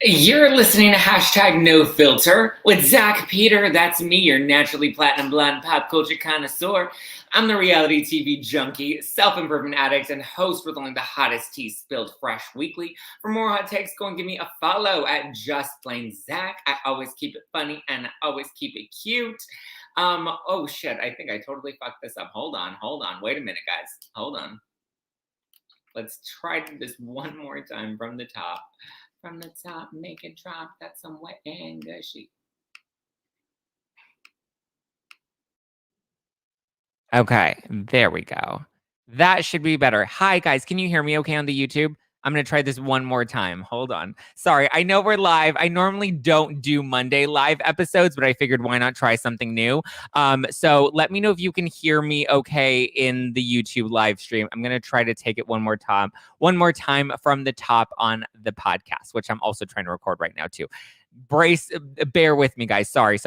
You're listening to hashtag no filter with Zack Peter. That's me, your naturally platinum blonde pop culture connoisseur. I'm the reality TV junkie, self-improvement addict, and host with only the hottest tea spilled fresh weekly. For more hot takes, go and give me a follow at Just Plain Zack. I always keep it funny and I always keep it cute. Oh shit, I think I totally fucked this up. Hold on. Wait a minute, guys. Hold on. Let's try this one more time from the top. From the top, make it drop. That's some wet and gushy. Okay, there we go. That should be better. Hi, guys. Can you hear me okay on the YouTube? I'm going to try this one more time. Hold on. Sorry, I know we're live. I normally don't do Monday live episodes, but I figured why not try something new? So let me know if you can hear me okay in the YouTube live stream. I'm going to try to take it one more time from the top on the podcast, which I'm also trying to record right now too. Bear with me, guys. Sorry.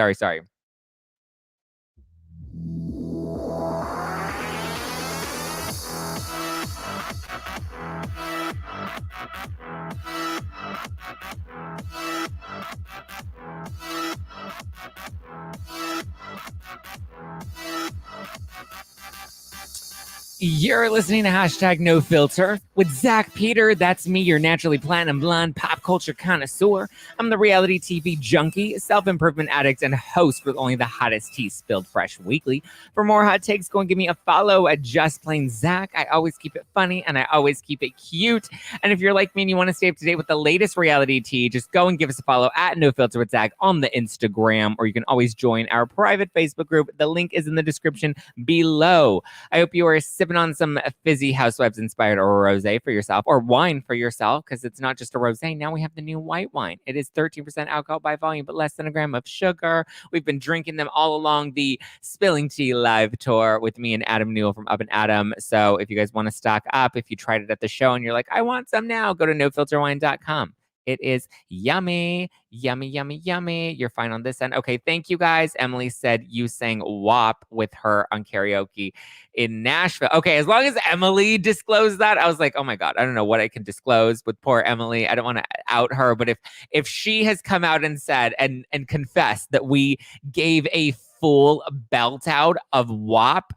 You're listening to hashtag no filter with Zack Peter. That's me, your naturally platinum blonde pop culture connoisseur. I'm the reality TV junkie, self-improvement addict, and host with only the hottest tea spilled fresh weekly. For more hot takes, go and give me a follow at Just Plain Zack. I always keep it funny and I always keep it cute. And if you're like me and you want to stay up to date with the latest reality tea, just go and give us a follow at No Filter with Zack on the Instagram, or you can always join our private Facebook group. The link is in the description below. I hope you are sipping on some fizzy Housewives inspired or rosé for yourself, or wine for yourself, because it's not just a rosé. Now we have the new white wine. It is 13% alcohol by volume, but less than a gram of sugar. We've been drinking them all along the Spilling Tea live tour with me and Adam Newell from Up and Adam. So if you guys want to stock up, if you tried it at the show and you're like, I want some now, go to nofilterwine.com. It is yummy. You're fine on this end. Okay, thank you guys. Emily said you sang WAP with her on karaoke in Nashville. Okay, as long as Emily disclosed that, I was like, oh my God, I don't know what I can disclose with poor Emily. I don't want to out her, but if she has come out and said and confessed that we gave a full belt out of WAP,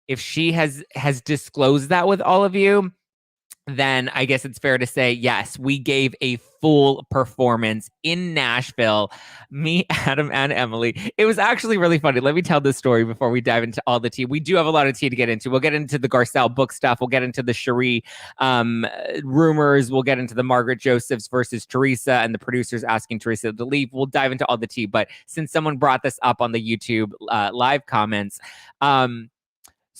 if she has disclosed that with all of you, then I guess it's fair to say, yes, we gave a full performance in Nashville, me, Adam, and Emily. It was actually really funny. Let me tell this story before we dive into all the tea. We do have a lot of tea to get into. We'll get into the Garcelle book stuff. We'll get into the Sheree rumors. We'll get into the Margaret Josephs versus Teresa and the producers asking Teresa to leave. We'll dive into all the tea. But since someone brought this up on the YouTube live comments,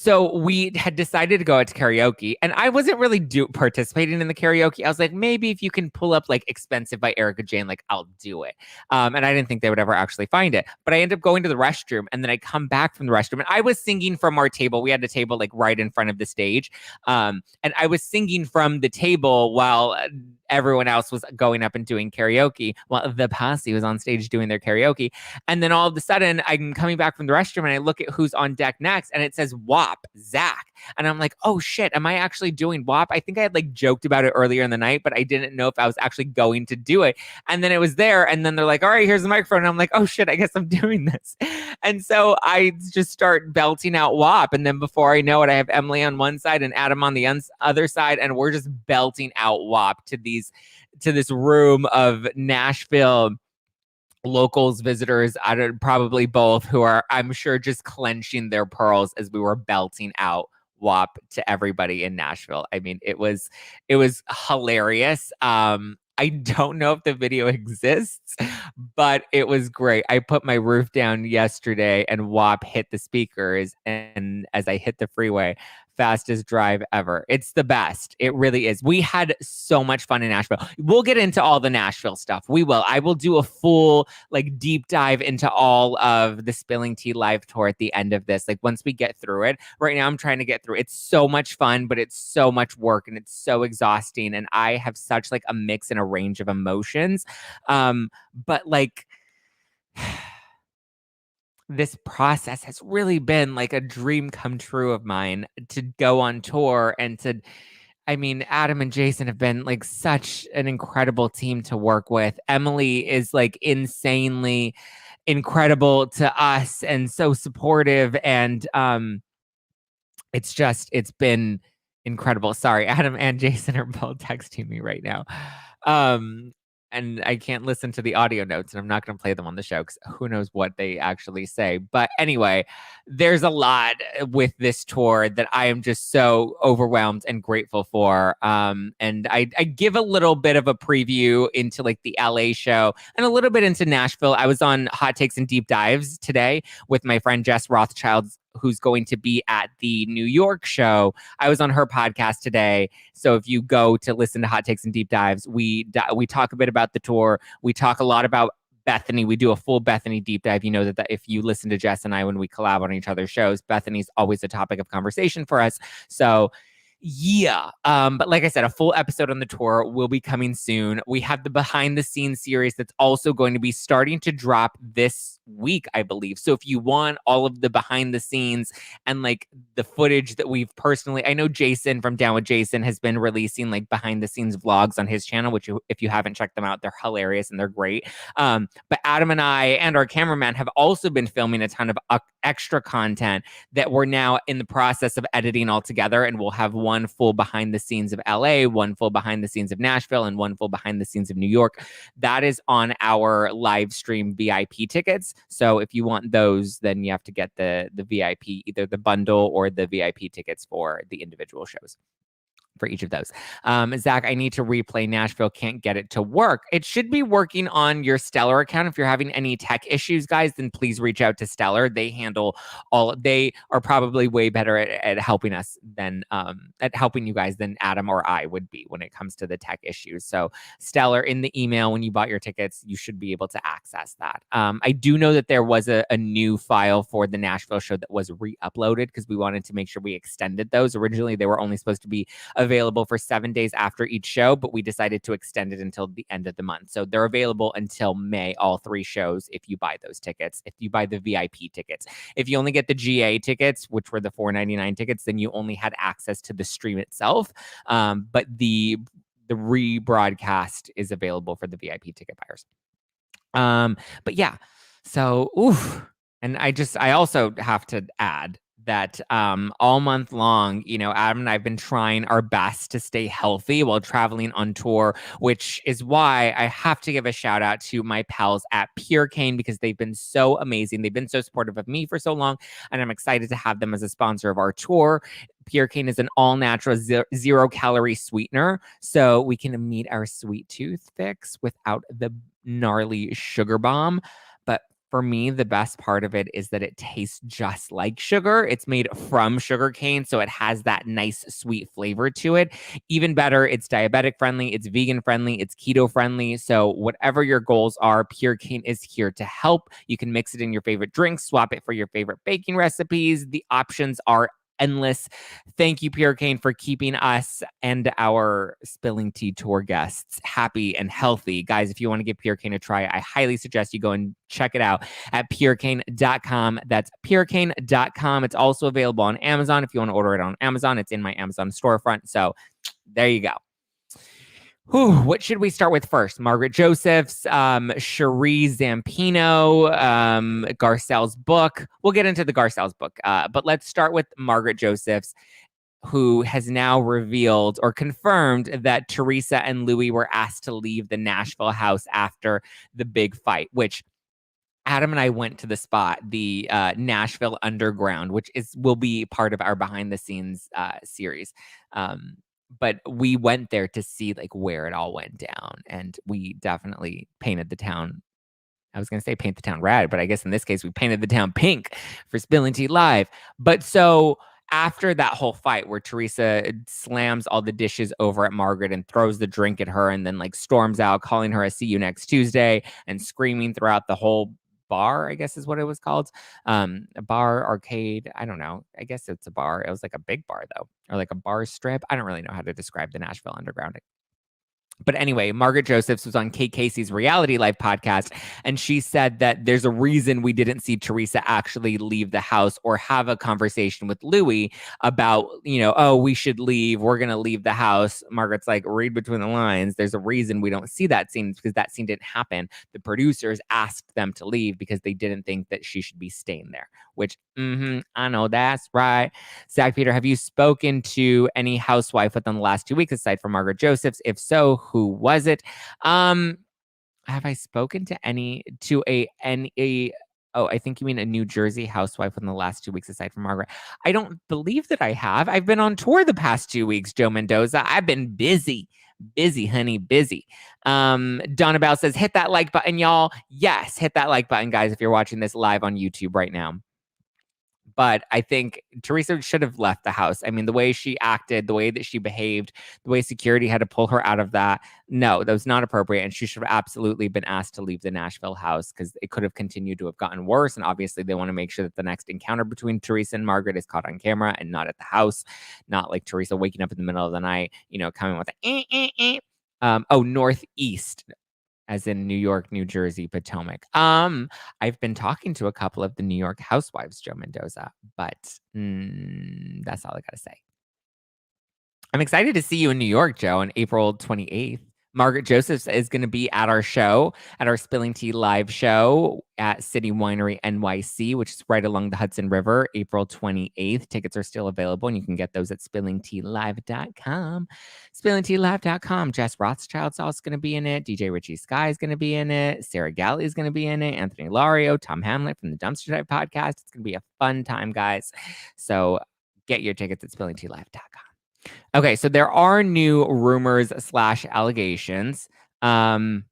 so we had decided to go out to karaoke, and I wasn't really participating in the karaoke. I was like, maybe if you can pull up like Expensive by Erica Jane, like I'll do it. And I didn't think they would ever actually find it. But I ended up going to the restroom, and then I come back from the restroom, and I was singing from our table. We had a table like right in front of the stage. And I was singing from the table while everyone else was going up and doing karaoke, while the posse was on stage doing their karaoke. And then all of a sudden, I'm coming back from the restroom and I look at who's on deck next, and it says WAP, Zack. And I'm like, oh shit, am I actually doing WAP? I think I had like joked about it earlier in the night, but I didn't know if I was actually going to do it. And then it was there, and then they're like, all right, here's the microphone. And I'm like, oh shit, I guess I'm doing this. And so I just start belting out WAP. And then before I know it, I have Emily on one side and Adam on the other side, and we're just belting out WAP to this room of Nashville locals, visitors, probably both, who are, I'm sure, just clenching their pearls as we were belting out WAP to everybody in Nashville. I mean, it was hilarious. I don't know if the video exists, but it was great. I put my roof down yesterday and WAP hit the speakers, and as I hit the freeway, fastest drive ever. It's the best. It really is. We had so much fun in Nashville. We'll get into all the Nashville stuff. We will. I will do a full like deep dive into all of the Spilling Tea live tour at the end of this. Like once we get through it. Right now I'm trying to get through. It's so much fun, but it's so much work and it's so exhausting. And I have such like a mix and a range of emotions. But like this process has really been like a dream come true of mine to go on tour and to, I mean, Adam and Jason have been like such an incredible team to work with. Emily is like insanely incredible to us and so supportive. And it's been incredible. Sorry, Adam and Jason are both texting me right now. Um, and I can't listen to the audio notes, and I'm not going to play them on the show because who knows what they actually say. But anyway, there's a lot with this tour that I am just so overwhelmed and grateful for. And I give a little bit of a preview into like the LA show and a little bit into Nashville. I was on Hot Takes and Deep Dives today with my friend Jess Rothschild, who's going to be at the New York show. I was on her podcast today. So if you go to listen to Hot Takes and Deep Dives, we talk a bit about the tour. We talk a lot about Bethany. We do a full Bethany deep dive. You know that if you listen to Jess and I when we collab on each other's shows, Bethany's always a topic of conversation for us. So yeah. But like I said, a full episode on the tour will be coming soon. We have the behind the scenes series that's also going to be starting to drop this week, I believe. So if you want all of the behind the scenes and like the footage that we've personally, I know Jason from Down with Jason has been releasing like behind the scenes vlogs on his channel, which if you haven't checked them out, they're hilarious and they're great. But Adam and I and our cameraman have also been filming a ton of extra content that we're now in the process of editing all together, and we'll have one full behind the scenes of LA, one full behind the scenes of Nashville, and one full behind the scenes of New York. That is on our live stream VIP tickets. So if you want those, then you have to get the VIP, either the bundle or the VIP tickets for the individual shows. For each of those. Zack, I need to replay Nashville. Can't get it to work. It should be working on your Stellar account. If you're having any tech issues, guys, then please reach out to Stellar. They handle they are probably way better at helping us than at helping you guys than Adam or I would be when it comes to the tech issues. So Stellar, in the email when you bought your tickets, you should be able to access that. I do know that there was a new file for the Nashville show that was re-uploaded because we wanted to make sure we extended those. Originally, they were only supposed to be available for 7 days after each show, but we decided to extend it until the end of the month. So they're available until May, all 3 shows, if you buy those tickets, if you buy the VIP tickets. If you only get the GA tickets, which were the $4.99 tickets, then you only had access to the stream itself. But the rebroadcast is available for the VIP ticket buyers. But yeah, so oof. And I also have to add that all month long, you know, Adam and I have been trying our best to stay healthy while traveling on tour, which is why I have to give a shout out to my pals at Pure Cane because they've been so amazing. They've been so supportive of me for so long, and I'm excited to have them as a sponsor of our tour. Pure Cane is an all-natural zero-calorie sweetener, so we can meet our sweet tooth fix without the gnarly sugar bomb. But for me, the best part of it is that it tastes just like sugar. It's made from sugar cane, so it has that nice sweet flavor to it. Even better, it's diabetic friendly, it's vegan friendly, it's keto friendly. So whatever your goals are, Pure Cane is here to help. You can mix it in your favorite drinks, swap it for your favorite baking recipes. The options are endless. Thank you, Pure Cane, for keeping us and our Spilling Tea tour guests happy and healthy. Guys, if you want to give Pure Cane a try, I highly suggest you go and check it out at purecane.com. That's purecane.com. It's also available on Amazon. If you want to order it on Amazon, it's in my Amazon storefront. So there you go. What should we start with first? Margaret Joseph's, Sheree Zampino, Garcelle's book. We'll get into the Garcelle's book, but let's start with Margaret Joseph's, who has now revealed or confirmed that Teresa and Louis were asked to leave the Nashville house after the big fight, which Adam and I went to the spot, the Nashville Underground, which will be part of our behind the scenes series. But we went there to see like where it all went down, and we definitely painted the town. I was going to say paint the town red, but I guess in this case we painted the town pink for Spilling Tea Live. But so after that whole fight where Teresa slams all the dishes over at Margaret and throws the drink at her and then like storms out, calling her a see you next Tuesday and screaming throughout the whole bar, I guess is what it was called. A bar, arcade. I don't know. I guess it's a bar. It was like a big bar though, or like a bar strip. I don't really know how to describe the Nashville Underground. But anyway, Margaret Josephs was on Kate Casey's Reality Life podcast, and she said that there's a reason we didn't see Teresa actually leave the house or have a conversation with Louis about, oh, we should leave. We're going to leave the house. Margaret's like, read between the lines. There's a reason we don't see that scene because that scene didn't happen. The producers asked them to leave because they didn't think that she should be staying there, which, I know that's right. Zack Peter, have you spoken to any housewife within the last 2 weeks aside from Margaret Josephs? If so, who was it? Have I spoken to I think you mean a New Jersey housewife in the last 2 weeks aside from Margaret. I don't believe that I have. I've been on tour the past 2 weeks, Joe Mendoza. I've been busy, honey, busy. Donna Bell says, hit that like button, y'all. Yes, hit that like button, guys, if you're watching this live on YouTube right now. But I think Teresa should have left the house. I mean, the way she acted, the way that she behaved, the way security had to pull her out of that. No, that was not appropriate. And she should have absolutely been asked to leave the Nashville house because it could have continued to have gotten worse. And obviously, they want to make sure that the next encounter between Teresa and Margaret is caught on camera and not at the house. Not like Teresa waking up in the middle of the night, coming with Northeast, as in New York, New Jersey, Potomac. I've been talking to a couple of the New York housewives, Joe Mendoza, but that's all I got to say. I'm excited to see you in New York, Joe, on April 28th. Margaret Josephs is going to be at our show, at our Spilling Tea live show at City Winery NYC, which is right along the Hudson River, April 28th. Tickets are still available, and you can get those at spillingtealive.com. Spillingtealive.com. Jess Rothschild's also going to be in it. DJ Richie Sky is going to be in it. Sarah Galley is going to be in it. Anthony Lario, Tom Hamlet from the Dumpster Dive podcast. It's going to be a fun time, guys. So get your tickets at spillingtealive.com. Okay, so there are new rumors / allegations. God,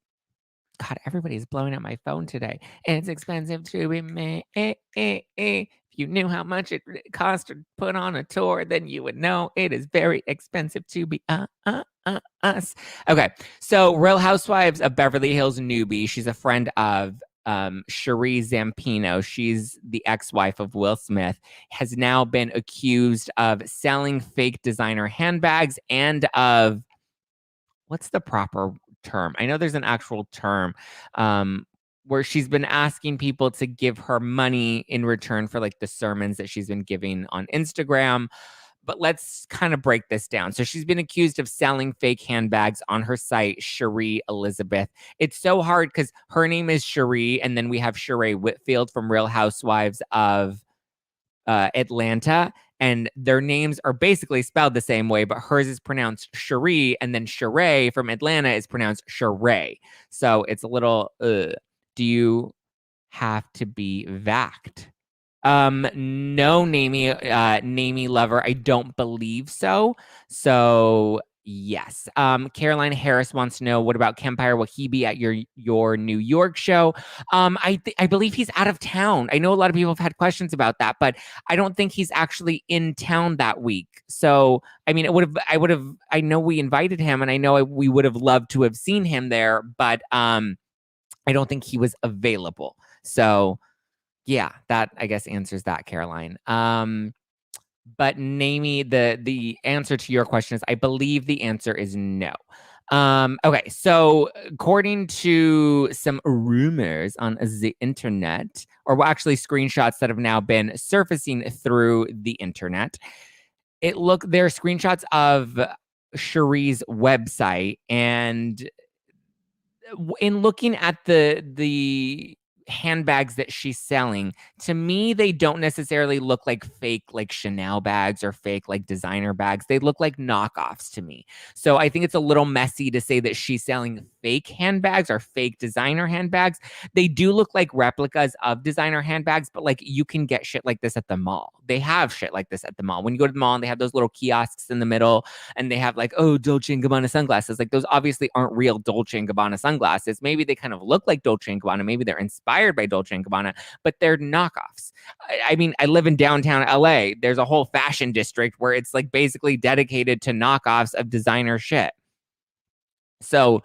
everybody's blowing up my phone today. It's expensive to be me. If you knew how much it cost to put on a tour, then you would know it is very expensive to be us. Okay, so Real Housewives of Beverly Hills newbie. She's a friend of Sheree Zampino. She's the ex-wife of Will Smith, has now been accused of selling fake designer handbags and of, what's the proper term? I know there's an actual term, where she's been asking people to give her money in return for like the sermons that she's been giving on Instagram. But let's kind of break this down. So she's been accused of selling fake handbags on her site, Sheree Elizabeth. It's so hard because her name is Sheree, and then we have Sheree Whitfield from Real Housewives of Atlanta, and their names are basically spelled the same way, but hers is pronounced Sheree, and then Sheree from Atlanta is pronounced Sheree. So it's a little, do you have to be vaxxed? No, Namie lover. I don't believe so. So yes. Caroline Harris wants to know, what about Kempire? Will he be at your New York show? I believe he's out of town. I know a lot of people have had questions about that, but I don't think he's actually in town that week. So I mean, I know we invited him, and I know we would have loved to have seen him there, but I don't think he was available. So yeah, that I guess answers that, Caroline. But Namie, the answer to your question is, I believe the answer is no. Okay, so according to some rumors on the internet, or actually screenshots that have now been surfacing through the internet, there are screenshots of Sheree's website, and in looking at the handbags that she's selling, to me, they don't necessarily look like fake, like Chanel bags or fake, like designer bags. They look like knockoffs to me. So I think it's a little messy to say that she's selling fake handbags or fake designer handbags. They do look like replicas of designer handbags, but like you can get shit like this at the mall. They have shit like this at the mall. When you go to the mall and they have those little kiosks in the middle, and they have like, oh, Dolce & Gabbana sunglasses. Like those obviously aren't real Dolce & Gabbana sunglasses. Maybe they kind of look like Dolce & Gabbana. Maybe they're inspired by Dolce & Gabbana, but they're knockoffs. I mean, I live in downtown LA. There's a whole fashion district where it's like basically dedicated to knockoffs of designer shit. So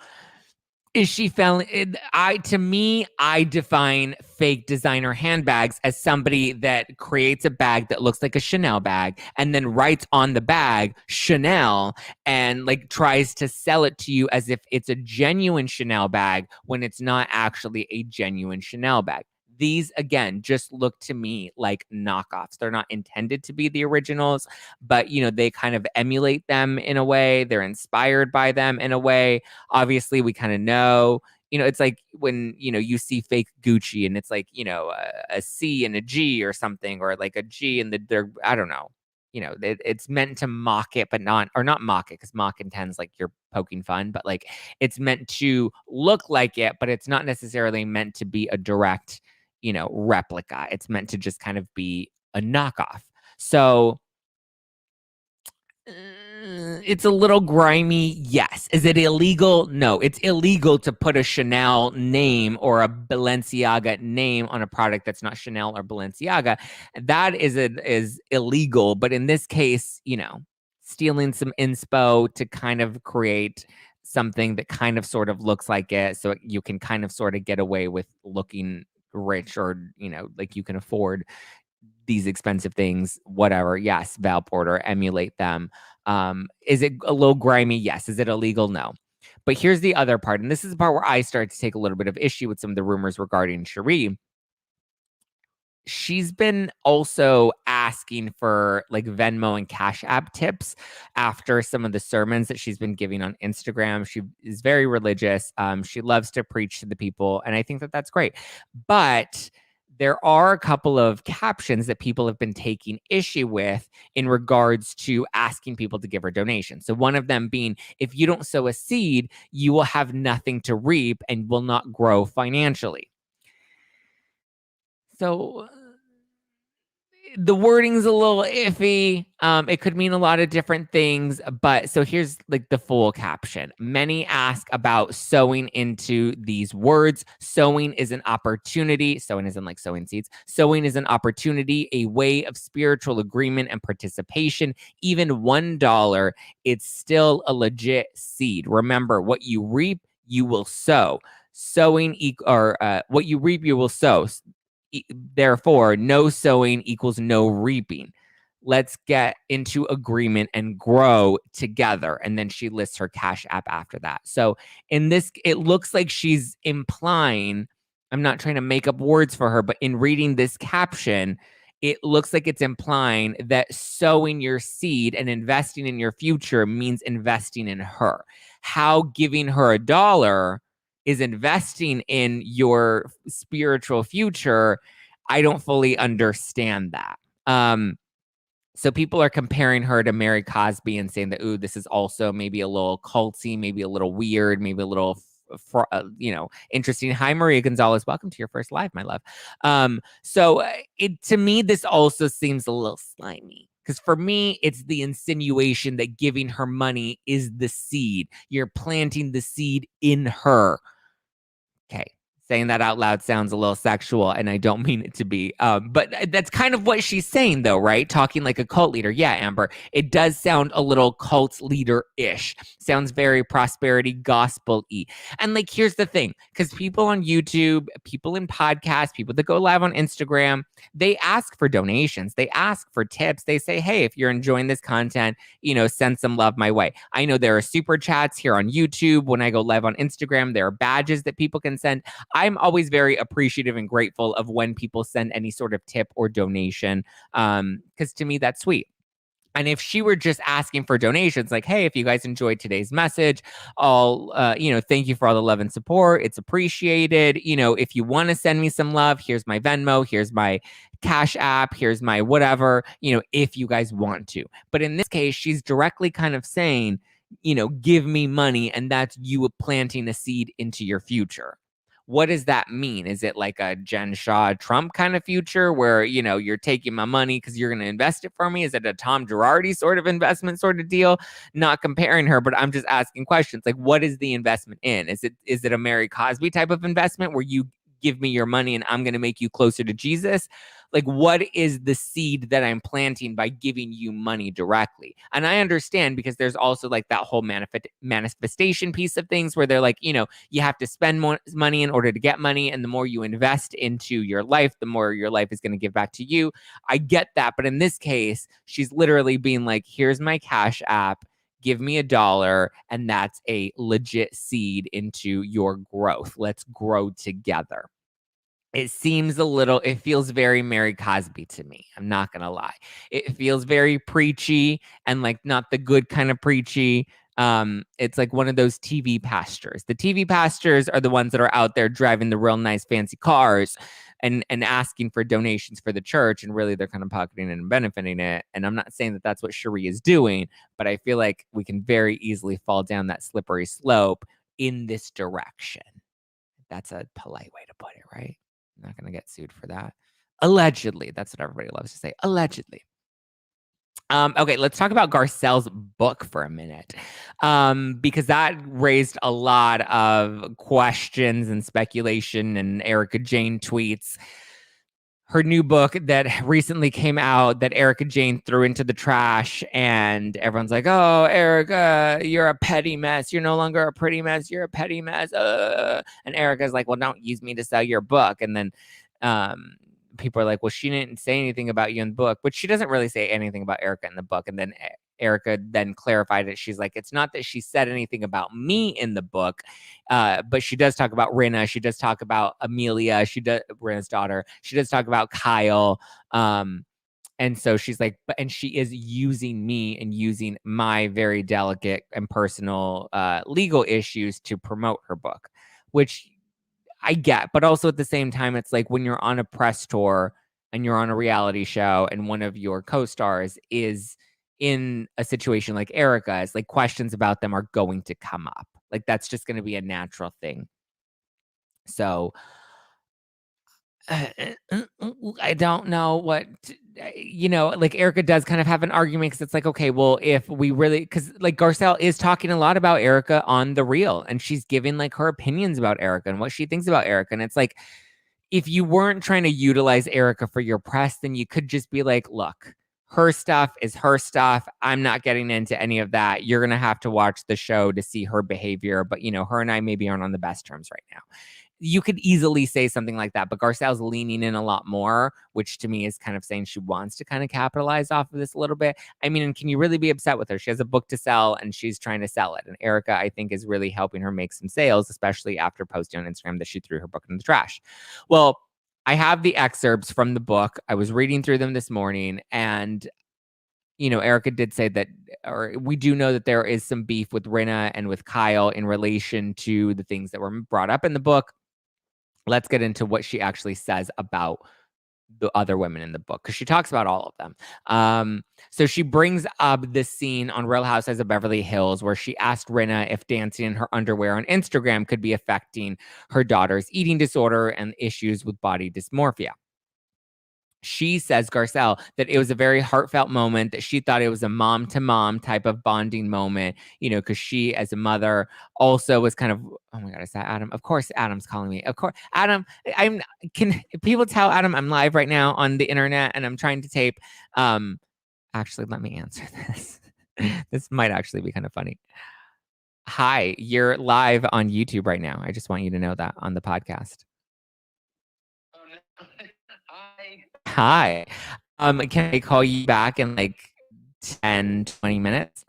Is she failing? To me, I define fake designer handbags as somebody that creates a bag that looks like a Chanel bag and then writes on the bag Chanel and like tries to sell it to you as if it's a genuine Chanel bag when it's not actually a genuine Chanel bag. These, again, just look to me like knockoffs. They're not intended to be the originals, but, they kind of emulate them in a way. They're inspired by them in a way. Obviously, we kind of know, it's like when, you see fake Gucci and it's like, a C and a G or something, or like a G and they're, I don't know. It's meant to mock it, but not mock it, because mock intends like you're poking fun, but like it's meant to look like it, but it's not necessarily meant to be a direct, replica. It's meant to just kind of be a knockoff. So it's a little grimy. Yes. Is it illegal? No, it's illegal to put a Chanel name or a Balenciaga name on a product that's not Chanel or Balenciaga. That is illegal. But in this case, stealing some inspo to kind of create something that kind of sort of looks like it, so you can kind of sort of get away with looking rich, or like you can afford these expensive things, whatever. Yes, Val Porter, emulate them. Is it a little grimy? Yes. Is it illegal? No. But here's the other part, and this is the part where I start to take a little bit of issue with some of the rumors regarding Sheree. She's been also asking for like Venmo and Cash App tips after some of the sermons that she's been giving on Instagram. She is very religious. She loves to preach to the people, and I think that that's great. But there are a couple of captions that people have been taking issue with in regards to asking people to give her donations. So one of them being, if you don't sow a seed, you will have nothing to reap and will not grow financially. So the wording's a little iffy. It could mean a lot of different things, but so here's like the full caption. Many ask about sowing into these words. Sowing is an opportunity. Sowing isn't like sowing seeds. Sowing is an opportunity, a way of spiritual agreement and participation. Even $1, it's still a legit seed. Remember, what you reap, you will sow. Sowing what you reap, you will sow. Therefore, no sowing equals no reaping. Let's get into agreement and grow together. And then she lists her Cash App after that. So in this, it looks like she's implying, I'm not trying to make up words for her, but in reading this caption, it looks like it's implying that sowing your seed and investing in your future means investing in her. How giving her $1 is investing in your spiritual future, I don't fully understand that. So people are comparing her to Mary Cosby and saying that, ooh, this is also maybe a little culty, maybe a little weird, maybe a little, interesting. Hi, Maria Gonzalez. Welcome to your first live, my love. So to me, this also seems a little slimy. Because for me, it's the insinuation that giving her money is the seed. You're planting the seed in her. Okay. Saying that out loud sounds a little sexual, and I don't mean it to be. But that's kind of what she's saying, though, right? Talking like a cult leader. Yeah, Amber. It does sound a little cult leader-ish. Sounds very prosperity gospel-y. And like, here's the thing. Because people on YouTube, people in podcasts, people that go live on Instagram, they ask for donations. They ask for tips. They say, hey, if you're enjoying this content, send some love my way. I know there are super chats here on YouTube. When I go live on Instagram, there are badges that people can send. I'm always very appreciative and grateful of when people send any sort of tip or donation, because to me, that's sweet. And if she were just asking for donations, like, hey, if you guys enjoyed today's message, I'll, thank you for all the love and support. It's appreciated. If you want to send me some love, here's my Venmo, here's my Cash App, here's my whatever, if you guys want to. But in this case, she's directly kind of saying, give me money, and that's you planting a seed into your future. What does that mean? Is it like a Jen Shaw Trump kind of future where, you're taking my money because you're going to invest it for me? Is it a Tom Girardi sort of investment sort of deal? Not comparing her, but I'm just asking questions. Like, what is the investment in? Is it a Mary Cosby type of investment where you give me your money and I'm going to make you closer to Jesus. Like, what is the seed that I'm planting by giving you money directly? And I understand, because there's also like that whole manifestation piece of things where they're like, you have to spend more money in order to get money. And the more you invest into your life, the more your life is going to give back to you. I get that. But in this case, she's literally being like, here's my Cash App. Give me $1, and that's a legit seed into your growth. Let's grow together. It feels very Mary Cosby to me. I'm not going to lie. It feels very preachy, and like not the good kind of preachy. It's like one of those TV pastors. The TV pastors are the ones that are out there driving the real nice fancy cars and asking for donations for the church. And really they're kind of pocketing it and benefiting it. And I'm not saying that that's what Sheree is doing, but I feel like we can very easily fall down that slippery slope in this direction. That's a polite way to put it, right? I'm not going to get sued for that. Allegedly. That's what everybody loves to say. Allegedly. Okay, let's talk about Garcelle's book for a minute, because that raised a lot of questions and speculation, and Erica Jane tweets her new book that recently came out that Erica Jane threw into the trash, and everyone's like, oh, Erica, you're a petty mess. You're no longer a pretty mess. You're a petty mess. And Erica's like, well, don't use me to sell your book. And then people are like, well, she didn't say anything about you in the book, but she doesn't really say anything about Erica in the book. And then Erica then clarified it. She's like, it's not that she said anything about me in the book, but she does talk about Rinna. She does talk about Amelia. She does, Rinna's daughter. She does talk about Kyle. And so she's like, and she is using me and using my very delicate and personal legal issues to promote her book, which I get. But also at the same time, it's like when you're on a press tour and you're on a reality show and one of your co-stars is in a situation like Erica's, like questions about them are going to come up. Like that's just going to be a natural thing. So I don't know what, like Erica does kind of have an argument, because it's like, okay, well, if we really, because like Garcelle is talking a lot about Erica on The Real, and she's giving like her opinions about Erica and what she thinks about Erica. And it's like, if you weren't trying to utilize Erica for your press, then you could just be like, look, her stuff is her stuff. I'm not getting into any of that. You're going to have to watch the show to see her behavior. But, her and I maybe aren't on the best terms right now. You could easily say something like that, but Garcelle's leaning in a lot more, which to me is kind of saying she wants to kind of capitalize off of this a little bit. I mean, and can you really be upset with her? She has a book to sell and she's trying to sell it. And Erica, I think, is really helping her make some sales, especially after posting on Instagram that she threw her book in the trash. Well, I have the excerpts from the book. I was reading through them this morning, and Erica did say that, or we do know that there is some beef with Rinna and with Kyle in relation to the things that were brought up in the book. Let's get into what she actually says about the other women in the book, because she talks about all of them. So she brings up this scene on Real Housewives of Beverly Hills where she asked Rinna if dancing in her underwear on Instagram could be affecting her daughter's eating disorder and issues with body dysmorphia. She says, Garcelle, that it was a very heartfelt moment, that she thought it was a mom-to-mom type of bonding moment, because she, as a mother, also was kind of, oh my God, is that Adam? Of course, Adam's calling me. Of course, Adam, can people tell Adam I'm live right now on the internet and I'm trying to tape? Actually, let me answer this. This might actually be kind of funny. Hi, you're live on YouTube right now. I just want you to know that on the podcast. Oh, no. Hi. Can I call you back in like 10, 20 minutes?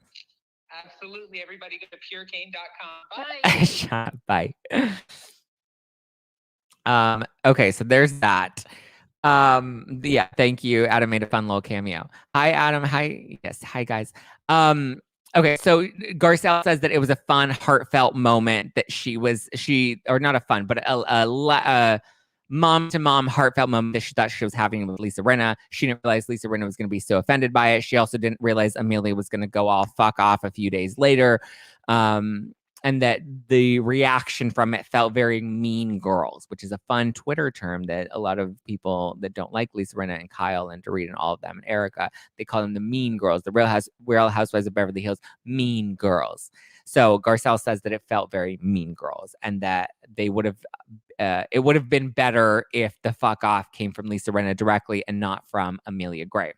Absolutely. Everybody go to purecane.com. Bye. Shut up. Bye. Okay, so there's that. Yeah, thank you. Adam made a fun little cameo. Hi, Adam. Hi. Yes. Hi, guys. Okay, so Garcelle says that it was a fun, heartfelt moment that or not a fun, but a mom-to-mom heartfelt moment that she thought she was having with Lisa Rinna. She didn't realize Lisa Rinna was going to be so offended by it. She also didn't realize Amelia was going to go all fuck off a few days later. and that the reaction from it felt very Mean Girls, which is a fun Twitter term that a lot of people that don't like Lisa Rinna and Kyle and Dorit and all of them and Erica, they call them the Mean Girls, the Real Housewives of Beverly Hills Mean Girls. So Garcelle says that it felt very Mean Girls, and that they would have it would have been better if the fuck off came from Lisa Rinna directly and not from Amelia Gray.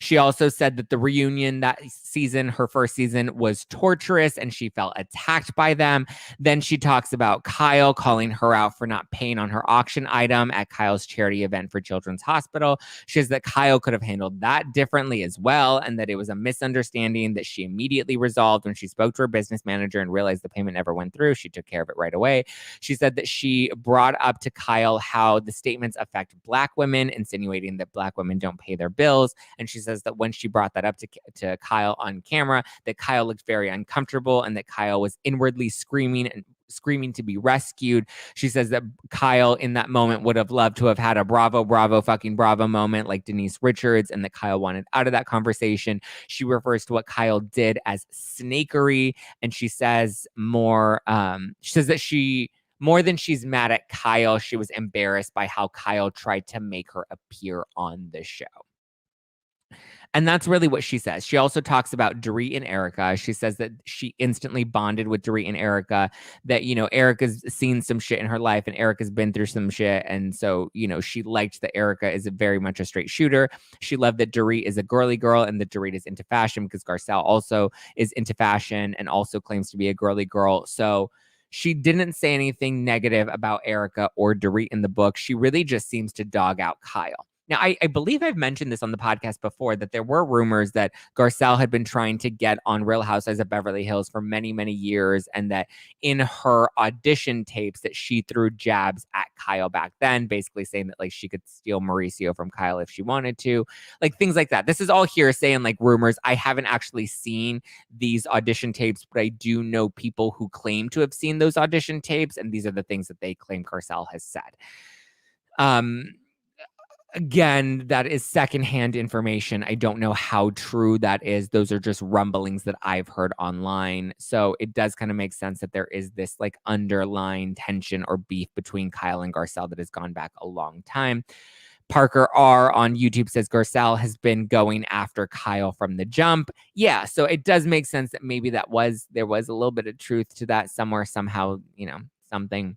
She also said that the reunion that season, her first season, was torturous and she felt attacked by them. Then she talks about Kyle calling her out for not paying on her auction item at Kyle's charity event for Children's Hospital. She says that Kyle could have handled that differently as well, and that it was a misunderstanding that she immediately resolved when she spoke to her business manager and realized the payment never went through. She took care of it right away. She said that she brought up to Kyle how the statements affect Black women, insinuating that Black women don't pay their bills. And she says that when she brought that up to Kyle on camera, that Kyle looked very uncomfortable and that Kyle was inwardly screaming to be rescued. She says that Kyle in that moment would have loved to have had a bravo, fucking bravo moment like Denise Richards, and that Kyle wanted out of that conversation. She refers to what Kyle did as snakery. And she says more than she's mad at Kyle, she was embarrassed by how Kyle tried to make her appear on the show. And that's really what she says. She also talks about Dorit and Erica. She says that she instantly bonded with Dorit and Erica, that, Erica's seen some shit in her life and Erica's been through some shit. And so, she liked that Erica is very much a straight shooter. She loved that Dorit is a girly girl and that Dorit is into fashion, because Garcelle also is into fashion and also claims to be a girly girl. So she didn't say anything negative about Erica or Dorit in the book. She really just seems to dog out Kyle. Now, I believe I've mentioned this on the podcast before, that there were rumors that Garcelle had been trying to get on Real Housewives of Beverly Hills for many, many years, and that in her audition tapes that she threw jabs at Kyle back then, basically saying that she could steal Mauricio from Kyle if she wanted to, things like that. This is all hearsay and rumors. I haven't actually seen these audition tapes, but I do know people who claim to have seen those audition tapes, and these are the things that they claim Garcelle has said. Again, that is secondhand information. I don't know how true that is. Those are just rumblings that I've heard online. So it does kind of make sense that there is this underlying tension or beef between Kyle and Garcelle that has gone back a long time. Parker R on YouTube says Garcelle has been going after Kyle from the jump. Yeah, so it does make sense that maybe there was a little bit of truth to that somewhere, somehow, something.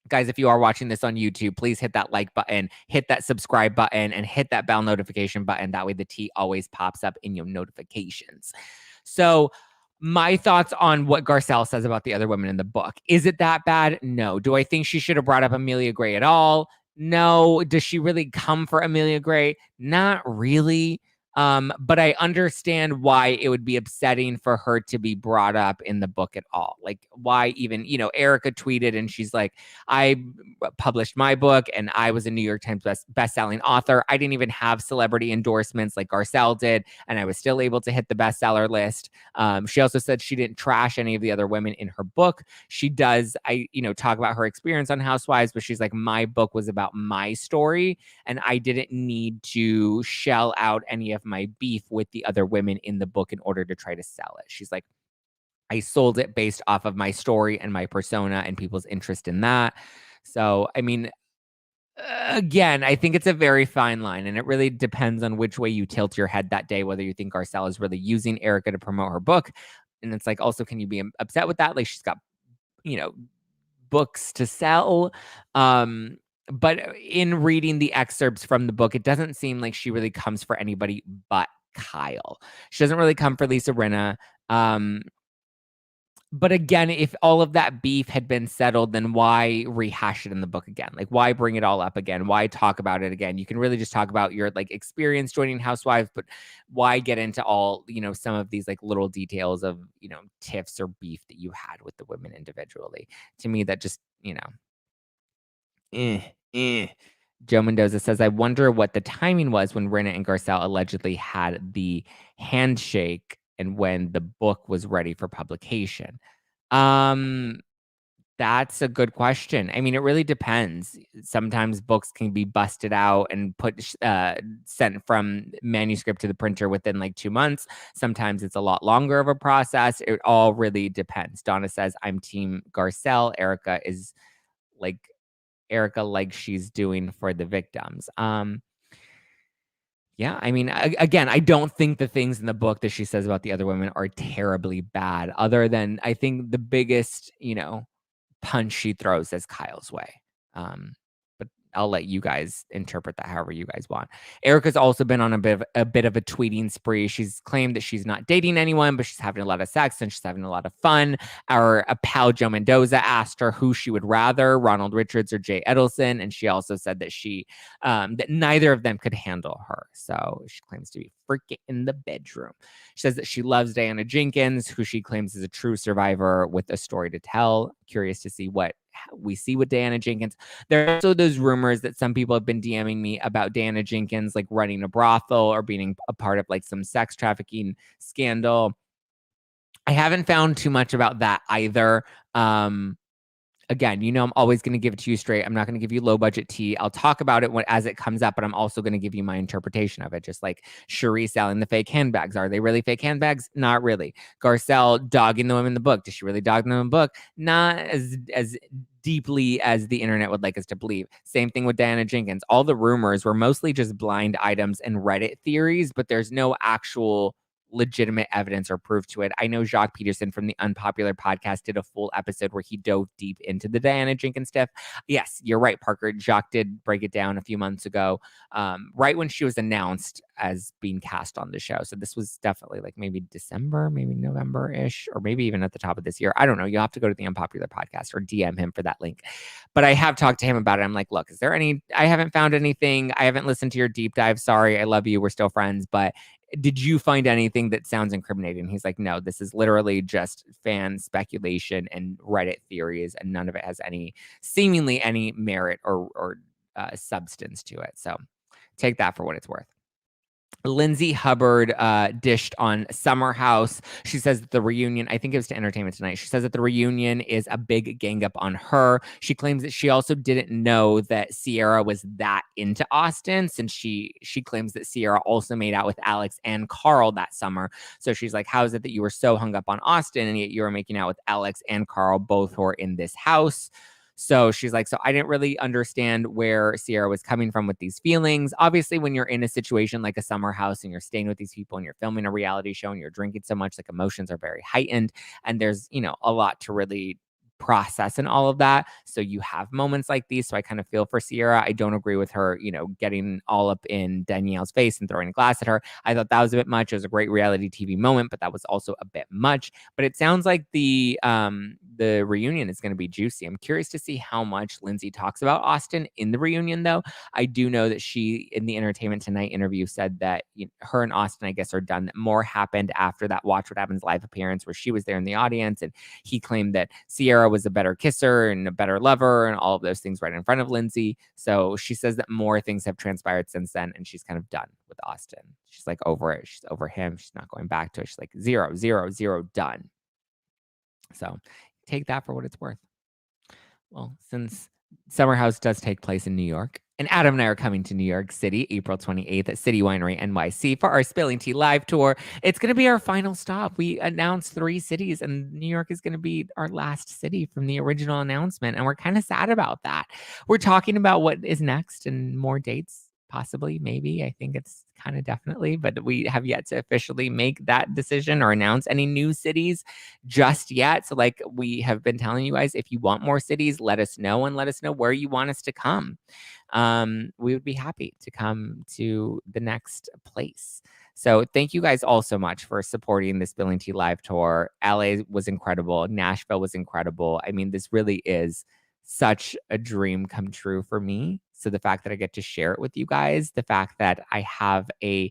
Guys, if you are watching this on YouTube, please hit that like button, hit that subscribe button, and hit that bell notification button. That way the T always pops up in your notifications. So my thoughts on what Garcelle says about the other women in the book. Is it that bad? No. Do I think she should have brought up Amelia Gray at all? No. Does she really come for Amelia Gray? Not really. But I understand why it would be upsetting for her to be brought up in the book at all. Why even, Erica tweeted and she's like, I published my book and I was a New York Times best-selling author. I didn't even have celebrity endorsements like Garcelle did, and I was still able to hit the bestseller list. She also said she didn't trash any of the other women in her book. She does, talk about her experience on Housewives, but she's like, my book was about my story and I didn't need to shell out any of my beef with the other women in the book in order to try to sell it. She's like, I sold it based off of my story and my persona and people's interest in that. So, I mean, again, I think it's a very fine line, and it really depends on which way you tilt your head that day, whether you think Garcelle is really using Erica to promote her book. And it's also, can you be upset with that? She's got, books to sell. But in reading the excerpts from the book, it doesn't seem like she really comes for anybody but Kyle. She doesn't really come for Lisa Rinna. But again, if all of that beef had been settled, then why rehash it in the book again? Why bring it all up again? Why talk about it again? You can really just talk about your experience joining Housewives, but why get into all, some of these little details of, tiffs or beef that you had with the women individually? To me, that just, Joe Mendoza says, I wonder what the timing was when Rinna and Garcelle allegedly had the handshake and when the book was ready for publication. That's a good question. I mean, it really depends. Sometimes books can be busted out and sent from manuscript to the printer within like 2 months. Sometimes it's a lot longer of a process. It all really depends. Donna says, I'm team Garcelle. Like Erica, like she's doing for the victims. Yeah, I mean, again, I don't think the things in the book that she says about the other women are terribly bad, other than I think the biggest, punch she throws as Kyle's way. But I'll let you guys interpret that however you guys want. Erica's also been on a bit of a tweeting spree. She's claimed that she's not dating anyone, but she's having a lot of sex and she's having a lot of fun. Our pal Joe Mendoza asked her who she would rather, Ronald Richards or Jay Edelson, and she also said that that neither of them could handle her. So she claims to be freaking in the bedroom. She says that she loves Diana Jenkins, who she claims is a true survivor with a story to tell. Curious to see what we see with Diana Jenkins. There are also those rumors that some people have been DMing me about Diana Jenkins, like running a brothel or being a part of like some sex trafficking scandal. I haven't found too much about that either. Again, I'm always going to give it to you straight. I'm not going to give you low budget tea. I'll talk about it as it comes up, but I'm also going to give you my interpretation of it. Just like Sheree selling the fake handbags. Are they really fake handbags? Not really. Garcelle dogging the women in the book. Does she really dog them in the book? Not as deeply as the internet would like us to believe. Same thing with Diana Jenkins. All the rumors were mostly just blind items and Reddit theories, but there's no actual legitimate evidence or proof to it. I know Jacques Peterson from the Unpopular podcast did a full episode where he dove deep into the Diana Jenkins stuff. Yes, you're right, Parker. Jacques did break it down a few months ago, right when she was announced as being cast on the show. So this was definitely like maybe December, maybe November-ish, or maybe even at the top of this year. I don't know. You'll have to go to the Unpopular podcast or DM him for that link. But I have talked to him about it. I'm like, look, I haven't found anything. I haven't listened to your deep dive. Sorry. I love you. We're still friends. But did you find anything that sounds incriminating? He's like, no, this is literally just fan speculation and Reddit theories, and none of it has seemingly any merit or substance to it. So take that for what it's worth. Lindsay Hubbard dished on Summer House. She says that the reunion, I think it was to Entertainment Tonight. She says that the reunion is a big gang up on her. She claims that she also didn't know that Sierra was that into Austin, since she claims that Sierra also made out with Alex and Carl that summer. So she's like, how is it that you were so hung up on Austin and yet you were making out with Alex and Carl, both who are in this house? So she's like, so I didn't really understand where Sierra was coming from with these feelings. Obviously, when you're in a situation like a summer house and you're staying with these people and you're filming a reality show and you're drinking so much, like emotions are very heightened. And there's, a lot to really process and all of that. So you have moments like these. So I kind of feel for Sierra. I don't agree with her, getting all up in Danielle's face and throwing a glass at her. I thought that was a bit much. It was a great reality TV moment, but that was also a bit much. But it sounds like the reunion is going to be juicy. I'm curious to see how much Lindsay talks about Austin in the reunion, though. I do know that she, in the Entertainment Tonight interview, said that her and Austin, I guess, are done. That more happened after that Watch What Happens live appearance where she was there in the audience, and he claimed that Sierra was a better kisser and a better lover and all of those things right in front of Lindsay. So she says that more things have transpired since then, and she's kind of done with Austin. She's like over it. She's over him. She's not going back to it. She's like 0, 0, 0, done. So take that for what it's worth. Well, since Summer House does take place in New York, and Adam and I are coming to New York City April 28th at City Winery NYC for our Spilling Tea live tour. It's going to be our final stop. We announced 3 cities, and New York is going to be our last city from the original announcement. And we're kind of sad about that. We're talking about what is next and more dates, possibly, maybe. I think it's kind of definitely, but we have yet to officially make that decision or announce any new cities just yet. So like we have been telling you guys, if you want more cities, let us know, and let us know where you want us to come. We would be happy to come to the next place. So thank you guys all so much for supporting this Spilling Tea live tour. LA was incredible. Nashville was incredible. I mean, this really is such a dream come true for me. So the fact that I get to share it with you guys, the fact that I have a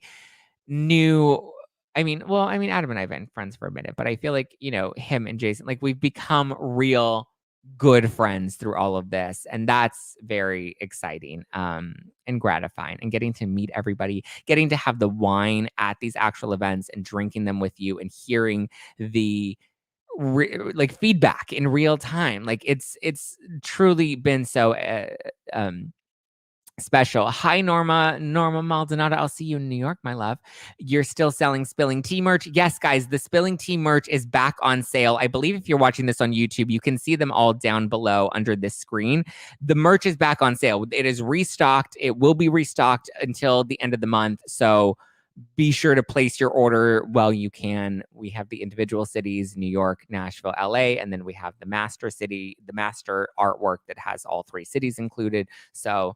new, Adam and I have been friends for a minute, but I feel like, him and Jason, like we've become real good friends through all of this. And that's very exciting and gratifying. And getting to meet everybody, getting to have the wine at these actual events and drinking them with you and hearing the like feedback in real time. Like it's truly been so special. Hi, Norma Maldonado. I'll see you in New York, my love. You're still selling Spilling Tea merch. Yes, guys, the Spilling Tea merch is back on sale. I believe if you're watching this on YouTube, you can see them all down below under this screen. The merch is back on sale. It is restocked. It will be restocked until the end of the month. So be sure to place your order while you can. We have the individual cities, New York, Nashville, LA, and then we have the master city, the master artwork that has all 3 cities included. So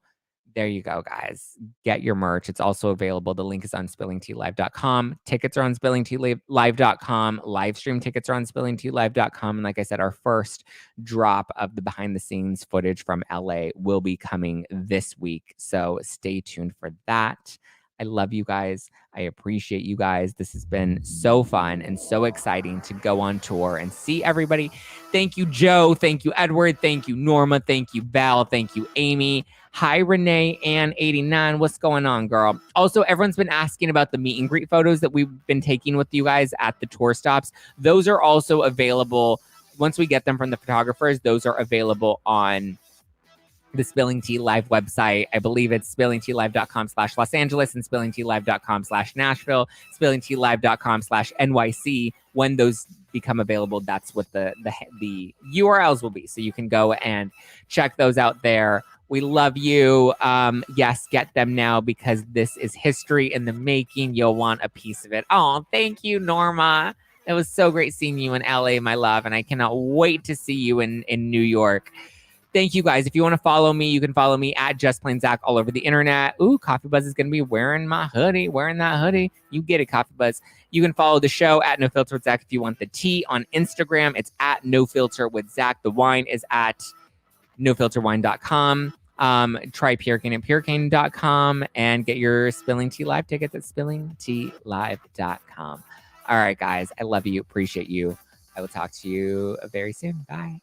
there you go, guys. Get your merch. It's also available. The link is on spillingtealive.com. Tickets are on spillingtealive.com. Live stream tickets are on spillingtealive.com. And like I said, our first drop of the behind the scenes footage from LA will be coming this week. So stay tuned for that. I love you guys. I appreciate you guys. This has been so fun and so exciting to go on tour and see everybody. Thank you, Joe. Thank you, Edward. Thank you, Norma. Thank you, Val. Thank you, Amy. Hi, Renee Ann 89. What's going on, girl? Also, everyone's been asking about the meet and greet photos that we've been taking with you guys at the tour stops. Those are also available. Once we get them from the photographers, those are available on the Spilling Tea Live website. I believe it's spillingtealive.com/Los Angeles and spillingtealive.com/Nashville, spillingtealive.com/NYC. When those become available, that's what the URLs will be. So you can go and check those out there. We love you. Yes, get them now because this is history in the making. You'll want a piece of it. Oh, thank you, Norma. It was so great seeing you in LA, my love, and I cannot wait to see you in New York. Thank you, guys. If you want to follow me, you can follow me at Just Plain Zack all over the internet. Ooh, Coffee Buzz is going to be wearing that hoodie. You get it, Coffee Buzz. You can follow the show at No Filter with Zack if you want the tea. On Instagram, it's at No Filter with Zack. The wine is at nofilterwine.com. Try Purecane at purecane.com and get your Spilling Tea Live tickets at spillingtealive.com. All right, guys. I love you. Appreciate you. I will talk to you very soon. Bye.